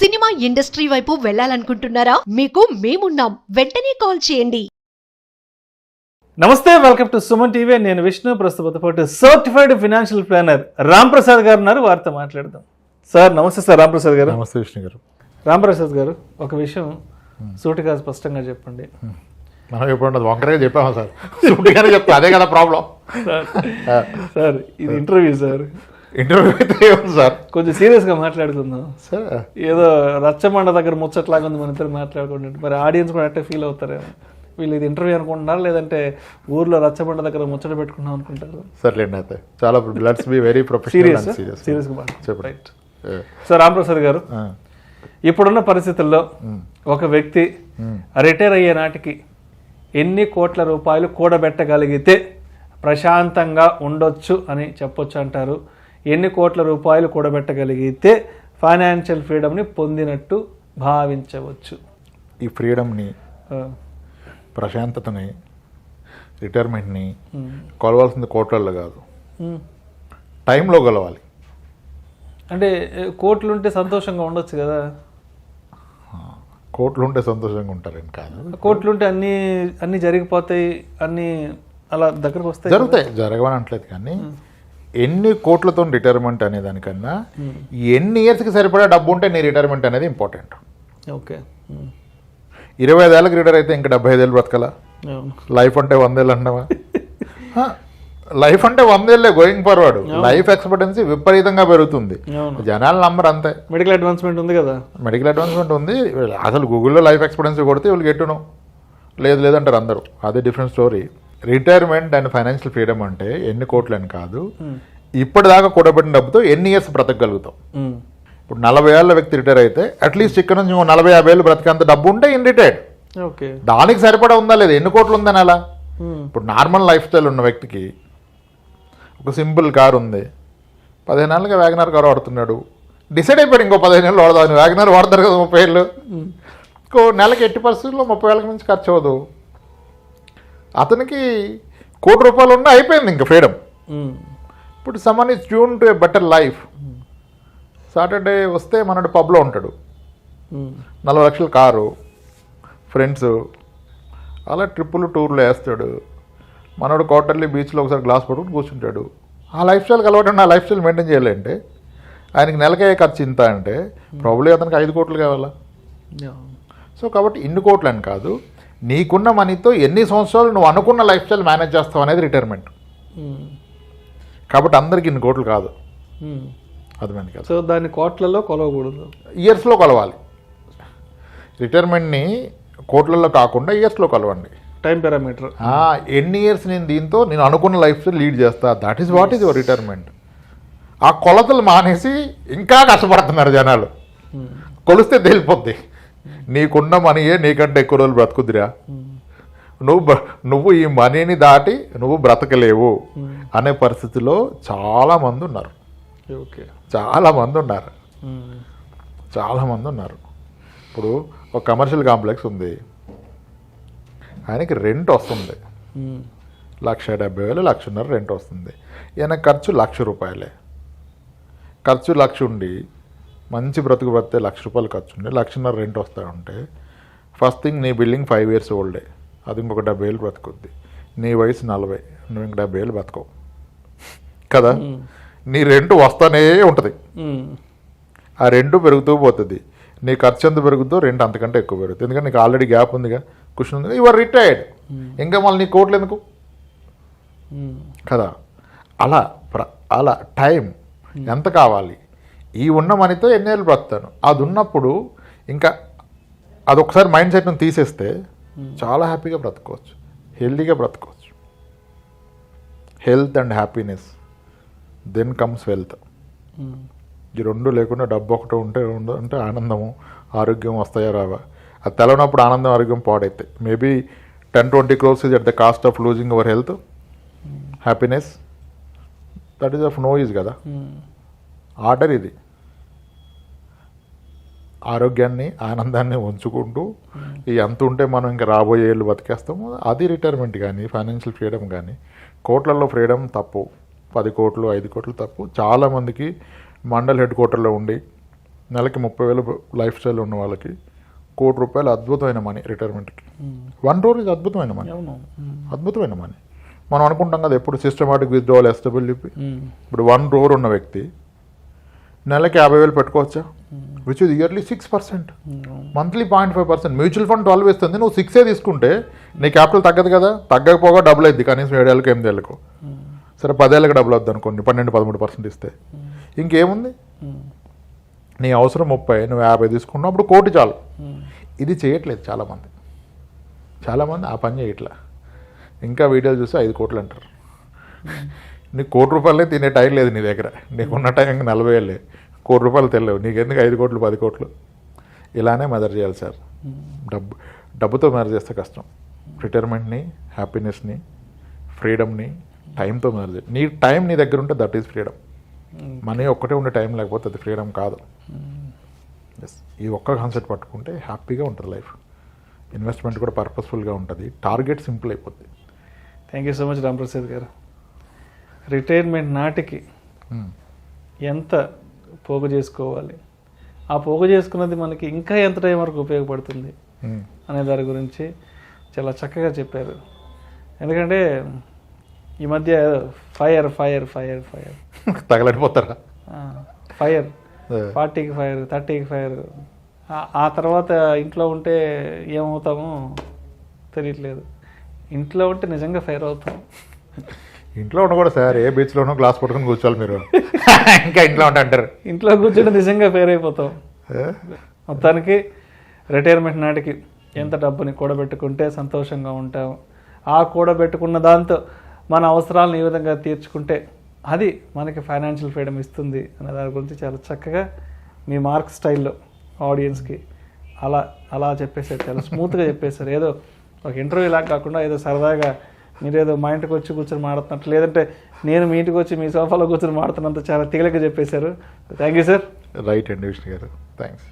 Cinema industry వైపు వెళ్ళాలనుకుంటున్నారా? మీకు మేమున్నాం. వెంటనే కాల్ చేయండి. నమస్తే, వెల్కమ్ టు సుమన్ టీవీ. నేను విష్ణు. ప్రస్తుతం పాటు certified financial planner Ram Prasad గారు ఉన్నారు. వారితో మాట్లాడదాం. సార్ నమస్తే. సార్ రామ్ ప్రసాద్ గారు. నమస్తే విష్ణు గారు. రామ్ ప్రసాద్ గారు, ఒక విషయం సూటిగా స్పష్టంగా చెప్పండి. మనం ఎప్పుడు వంకరగా చెప్పాము సార్, సూటిగానే చెప్తా, అదే కదా ప్రాబ్లం. సార్ ఇది ఇంటర్వ్యూ సార్, ఇంటర్వ్యూ అయితే ఏముంది సార్, కొంచెం సీరియస్గా మాట్లాడుకుందాం సార్. ఏదో రచ్చమండ దగ్గర ముచ్చట్లాగా ఉంది మన ఇద్దరు మాట్లాడుకుంటే. మరి ఆడియన్స్ కూడా అట్టే ఫీల్ అవుతారేమో, వీళ్ళు ఇది ఇంటర్వ్యూ అనుకుంటున్నారు లేదంటే ఊర్లో రచ్చబండ దగ్గర ముచ్చట పెట్టుకున్నాం అనుకుంటారు. సర్లేండి, అయితే చాలా లెట్స్ బి వెరీ ప్రొఫెషనల్. సీరియస్గా చెప్పండి. రైట్. సార్ రామప్రసాద్ గారు, ఇప్పుడున్న పరిస్థితుల్లో ఒక వ్యక్తి రిటైర్ అయ్యే నాటికి ఎన్ని కోట్ల రూపాయలు కూడబెట్టగలిగితే ప్రశాంతంగా ఉండొచ్చు అని చెప్పొచ్చు అంటారు? ఎన్ని కోట్ల రూపాయలు కూడబెట్టగలిగితే ఫైనాన్షియల్ ఫ్రీడమ్ని పొందినట్టు భావించవచ్చు? ఈ ఫ్రీడమ్ని, ప్రశాంతతని, రిటైర్మెంట్ని కొలవాల్సింది కోట్లలో కాదు, టైంలో కొలవాలి. అంటే కోట్లు ఉంటే సంతోషంగా ఉండొచ్చు కదా? కోట్లు ఉంటే సంతోషంగా ఉంటారని కాదు, కోట్లుంటే అన్నీ జరిగిపోతాయి, అన్నీ అలా దగ్గరకు వస్తాయి. జరుగుతాయి, జరగవని అనట్లేదు. కానీ ఎన్ని కోట్లతో రిటైర్మెంట్ అనే దానికన్నా ఎన్ని ఇయర్స్కి సరిపడా డబ్బు ఉంటే నీ రిటైర్మెంట్ అనేది ఇంపార్టెంట్. ఓకే. 25 ఏళ్ళకి రిటైర్ అయితే ఇంకా 75 ఏళ్ళు బ్రతకాలా? లైఫ్ అంటే 100 ఏళ్ళు అంటావా? లైఫ్ అంటే 100 ఏళ్ళే గోయింగ్ ఫార్వర్డ్. లైఫ్ ఎక్స్పెక్టెన్సీ విపరీతంగా పెరుగుతుంది, జనాలు నంబర్ అంతే. మెడికల్ అడ్వాన్స్మెంట్ ఉంది కదా, మెడికల్ అడ్వాన్స్మెంట్ ఉంది. అసలు గూగుల్లో లైఫ్ ఎక్స్పెక్టెన్సీ కొడితే వీళ్ళు గెట్టును లేదు లేదంటారు అందరూ. అదే different story. Retirement and financial freedom అంటే ఎన్ని కోట్లు అని కాదు, ఇప్పటిదాకా కూడబెట్టిన డబ్బుతో ఎన్ని ఇయర్స్ బ్రతకగలుగుతాం. ఇప్పుడు 40 ఏళ్ళ వ్యక్తి రిటైర్ అయితే అట్లీస్ట్ ఇక్కడ నుంచి 40-50 ఏళ్ళు బ్రతికేంత డబ్బు ఉంటే ఇన్ రిటైర్డ్. ఓకే. దానికి సరిపడా ఉందా లేదా, ఎన్ని కోట్లు ఉందని అలా. ఇప్పుడు నార్మల్ లైఫ్ స్టైల్ ఉన్న వ్యక్తికి ఒక సింపుల్ కార్ ఉంది, 15 ఏళ్ళకి వ్యాగనర్ కారు వాడుతున్నాడు, డిసైడ్ అయిపోయాడు ఇంకో 15 ఏళ్ళు వాడదాం. వ్యాగనర్ వాడతారు కదా 30 ఏళ్ళు, ఇంకో నెలకి 80% 30 ఏళ్ళకి నుంచి ఖర్చు అవ్వదు. అతనికి ₹1 కోటి ఉన్నా అయిపోయింది ఇంకా ఫ్రీడమ్. ఇప్పుడు someone is tune to A better life. Saturday వస్తే మనడు పబ్లో ఉంటాడు, 40 లక్షల కారు, ఫ్రెండ్స్, అలా ట్రిప్పులు టూర్లు వేస్తాడు. మనోడు క్వార్టర్లీ బీచ్లో ఒకసారి గ్లాస్ పట్టుకుని కూర్చుంటాడు. ఆ లైఫ్ స్టైల్కి అలవాటు, ఆ లైఫ్ స్టైల్ మెయింటైన్ చేయాలంటే ఆయనకి నెలకే ఖర్చు ఇంత అంటే ప్రాబ్లీ అతనికి 5 కోట్లు కావాలా. సో కాబట్టి ఇన్ని కోట్లు అని కాదు, నీకున్న మనీతో ఎన్ని సంవత్సరాలు నువ్వు అనుకున్న లైఫ్ స్టైల్ మేనేజ్ చేస్తావు అనేది రిటైర్మెంట్. కాబట్టి అందరికి ఇన్ని కోట్లు కాదు, అర్థమైంది కదా. సో దాన్ని కోట్లలో కొలవకూడదు, ఇయర్స్లో కొలవాలి. రిటైర్మెంట్ని కోట్లలో కాకుండా ఇయర్స్లో కొలవండి. Time parameter. ఎన్ని ఇయర్స్ నేను దీంతో నేను అనుకున్న లైఫ్ స్టైల్ లీడ్ చేస్తా, that is what is your retirement. ఆ కొలతలు మానేసి ఇంకా కష్టపడుతున్నారు జనాలు. కొలిస్తే తేలిపోద్ది, నీకున్న మనీయే నీకంటే ఎక్కువ రోజులు బ్రతుకుద్దిరా, నువ్వు ఈ మనీని దాటి నువ్వు బ్రతకలేవు అనే పరిస్థితిలో చాలామంది ఉన్నారు. ఓకే. చాలామంది ఉన్నారు. ఇప్పుడు ఒక కమర్షియల్ కాంప్లెక్స్ ఉంది, ఆయనకి రెంట్ వస్తుంది, 1,70,000 1,50,000 రెంట్ వస్తుంది. ఈయన ఖర్చు ₹1,00,000. ఖర్చు 1,00,000 ఉండి మంచి బ్రతుకు బ్రతితే ₹1,00,000 ఖర్చు ఉండి 1,50,000 రెంట్ వస్తూ ఉంటే, ఫస్ట్ థింగ్ నీ బిల్డింగ్ 5 years ఓల్డే, అది ఇంకొక 70 ఏళ్ళు బ్రతుకుద్ది. నీ వయసు 40, నువ్వు ఇంక 70 ఏళ్ళు బ్రతకవు కదా. నీ రెంట్ వస్తూనే ఉంటుంది, ఆ రెంట్ పెరుగుతూ పోతుంది. నీ ఖర్చు ఎంత పెరుగుతుందో రెంట్ అంతకంటే ఎక్కువ పెరుగుతుంది, ఎందుకంటే నీకు ఆల్రెడీ గ్యాప్ ఉందిగా, క్వశ్చన్ ఉంది, యువర్ రిటైర్డ్, ఇంకా మళ్ళీ నీ కోట్లు ఎందుకు కదా. అలా టైం ఎంత కావాలి, ఈ ఉన్న మనీతో ఎన్నేళ్ళు బ్రతుకుతాను, అది ఉన్నప్పుడు ఇంకా అదొకసారి మైండ్ సెట్ని తీసేస్తే చాలా హ్యాపీగా బ్రతుకోవచ్చు, హెల్తీగా బ్రతుకోవచ్చు. Health and happiness, then comes wealth. ఈ రెండు లేకుండా డబ్బు ఒకటి ఉంటే ఆనందము ఆరోగ్యం వస్తాయా రావా, అది తెలవనప్పుడు ఆనందం ఆరోగ్యం పాడైతే. Maybe 10-20 crores is at the cost of losing our health, happiness, that is of no use కదా. ఆర్డర్ ఇది. ఆరోగ్యాన్ని ఆనందాన్ని ఉంచుకుంటూ ఈ ఎంత ఉంటే మనం ఇంకా రాబోయే ఏళ్ళు బతికేస్తాము, అది రిటైర్మెంట్. కానీ ఫైనాన్షియల్ ఫ్రీడమ్ కానీ, కోట్లలో ఫ్రీడమ్ తప్పు, 10 కోట్లు 5 కోట్లు తప్పు. చాలామందికి మండల్ హెడ్ క్వార్టర్లో ఉండి నెలకి 30,000 లైఫ్ స్టైల్ ఉన్న వాళ్ళకి ₹1,00,00,000 అద్భుతమైన మనీ రిటైర్మెంట్కి. 1 crore ఇది అద్భుతమైన మనీ, అవును. అద్భుతమైన మనీ. మనం అనుకుంటాం కదా ఎప్పుడు సిస్టమాటిక్ విత్డ్రావల్ ఎస్డబ్ల్యూపీ. ఇప్పుడు 1 crore ఉన్న వ్యక్తి నెలకి 50,000 పెట్టుకోవచ్చా, which is yearly 6%, monthly 0.5%. Mutual fund 12 ఇస్తుంది, నువ్వు 6 తీసుకుంటే నీ క్యాపిటల్ తగ్గదు కదా, తగ్గకపోగా డబుల్ అయింది కనీసం 7 ఏళ్ళకి 8 ఏళ్ళకు. సరే 10 ఏళ్ళకి డబుల్ అవుద్ది అనుకోండి, 12-13% ఇస్తే ఇంకేముంది. నీ అవసరం 30, నువ్వు 50 తీసుకున్నావు, అప్పుడు 1 కోటి చాలు. ఇది చేయట్లేదు చాలామంది ఆ పని చేయట్లా. ఇంకా వీడియోలు చూస్తే 5 కోట్లు అంటారు. నీకు ₹1,00,00,000 తినే టైం లేదు నీ దగ్గర, నీకున్న టైం ఇంకా 40 ఏళ్ళే. ₹1,00,00,000 తెలియవు నీకెందుకు 5 కోట్లు 10 కోట్లు. ఇలానే మెజర్ చేయాలి సార్. డబ్బుతో మెజర్ చేస్తే కష్టం. రిటైర్మెంట్ని, హ్యాపీనెస్ని, ఫ్రీడమ్ని టైంతో మెజర్ చేయాలి. నీ టైం నీ దగ్గర ఉంటే దట్ ఈస్ ఫ్రీడమ్. మనీ ఒక్కటే ఉండే టైం లేకపోతే అది ఫ్రీడమ్ కాదు. ఎస్, ఈ ఒక్క కాన్సెప్ట్ పట్టుకుంటే హ్యాపీగా ఉంటుంది లైఫ్. ఇన్వెస్ట్మెంట్ కూడా పర్పస్ఫుల్గా ఉంటుంది, టార్గెట్ సింపుల్ అయిపోద్ది. Thank you so much Ramprasad గారు. రిటైర్మెంట్ నాటికి ఎంత పోగు చేసుకోవాలి, ఆ పోగు చేసుకున్నది మనకి ఇంకా ఎంత టైం వరకు ఉపయోగపడుతుంది అనే దాని గురించి చాలా చక్కగా చెప్పారు. ఎందుకంటే ఈ మధ్య ఫైర్ తగలడిపోతారా, ఫైర్ 40కి ఫైర్, 30కి ఫైర్. ఆ తర్వాత ఇంట్లో ఉంటే ఏమవుతామో తెలియట్లేదు. ఇంట్లో ఉంటే నిజంగా ఫైర్ అవుతాం. ఇంట్లో ఉండకూడదు సార్, ఏ బీచ్లోనో గ్లాస్ పట్టుకుని కూర్చోవాలి మీరు. ఇంకా ఇంట్లో ఉంటే అంటారు, ఇంట్లో కూర్చొని నిజంగా ఫైర్ అయిపోతాం. మొత్తానికి రిటైర్మెంట్ నాటికి ఎంత డబ్బుని కూడబెట్టుకుంటే సంతోషంగా ఉంటాం, ఆ కూడబెట్టుకున్న దాంతో మన అవసరాలను ఈ విధంగా తీర్చుకుంటే అది మనకి ఫైనాన్షియల్ ఫ్రీడమ్ ఇస్తుంది అనే దాని గురించి చాలా చక్కగా మీ మార్క్ స్టైల్లో ఆడియన్స్కి అలా చెప్పేశారు. చాలా స్మూత్గా చెప్పేశారు. ఏదో ఒక ఇంటర్వ్యూ లాగా కాకుండా ఏదో సరదాగా మీరేదో మా ఇంటికి వచ్చి కూర్చొని మాడుతున్నట్టు, లేదంటే నేను మీ ఇంటికి వచ్చి మీ సోఫాలో కూర్చొని మాడుతున్నంత చాలా తేలిక చెప్పేశారు. Thank you sir. రైట్ అండి విష్ణు గారు, థ్యాంక్స్.